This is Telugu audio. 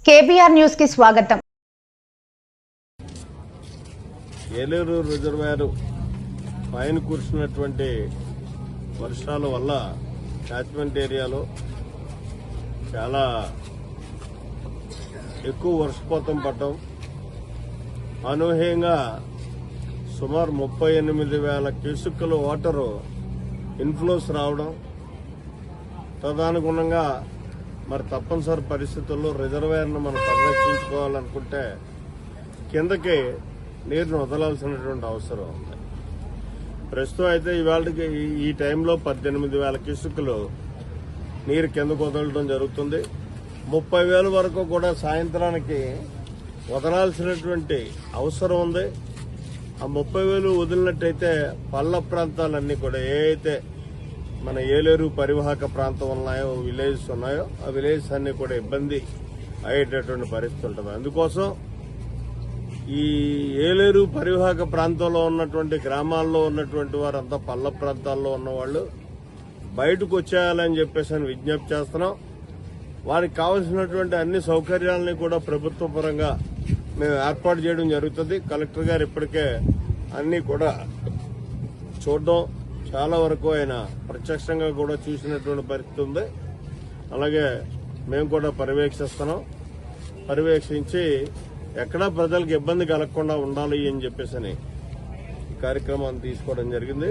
కేబీఆర్ న్యూస్ కి స్వాగతం. ఏలేరు రిజర్వాయర్ పైన కురిసినటువంటి వర్షాల వల్ల క్యాచ్మెంట్ ఏరియాలో చాలా ఎక్కువ వర్షపాతం పడటం, అనూహ్యంగా సుమారు 38,000 క్యూసెక్కుల వాటరు ఇన్ఫ్లోస్ రావడం, తదనుగుణంగా మరి తప్పనిసరి పరిస్థితుల్లో రిజర్వాయర్ను మనం పరిరక్షించుకోవాలనుకుంటే కిందకి నీరును వదలాల్సినటువంటి అవసరం ఉంది. ప్రస్తుతం అయితే ఇవాళకి ఈ టైంలో 18,000 క్యూసెక్కులు నీరు కిందకు వదలడం జరుగుతుంది. 30,000 వరకు కూడా సాయంత్రానికి వదలాల్సినటువంటి అవసరం ఉంది. ఆ 30,000 వదిలినట్టయితే పల్ల ప్రాంతాలన్నీ కూడా ఏవైతే మన ఏలేరు పరివాహక ప్రాంతం ఉన్నాయో, విలేజెస్ ఉన్నాయో, ఆ విలేజెస్ అన్ని కూడా ఇబ్బంది అయ్యేటటువంటి పరిస్థితి ఉంటుంది. అందుకోసం ఈ ఏలేరు పరివాహక ప్రాంతంలో ఉన్నటువంటి గ్రామాల్లో ఉన్నటువంటి వారంతా పల్ల ప్రాంతాల్లో ఉన్నవాళ్లు బయటకు వచ్చేయాలని చెప్పేసి విజ్ఞప్తి చేస్తున్నాం. వారికి కావాల్సినటువంటి అన్ని సౌకర్యాలని కూడా ప్రభుత్వ పరంగా మేము ఏర్పాటు చేయడం జరుగుతుంది. కలెక్టర్ గారు ఇప్పటికే అన్ని కూడా చూడడం, చాలా వరకు ఆయన ప్రత్యక్షంగా కూడా చూసినటువంటి పరిస్థితి ఉంది. అలాగే మేము కూడా పర్యవేక్షిస్తున్నాం. పర్యవేక్షించి ఎక్కడా ప్రజలకు ఇబ్బంది కలగకుండా ఉండాలి అని చెప్పేసి ఈ కార్యక్రమాన్ని తీసుకోవడం జరిగింది.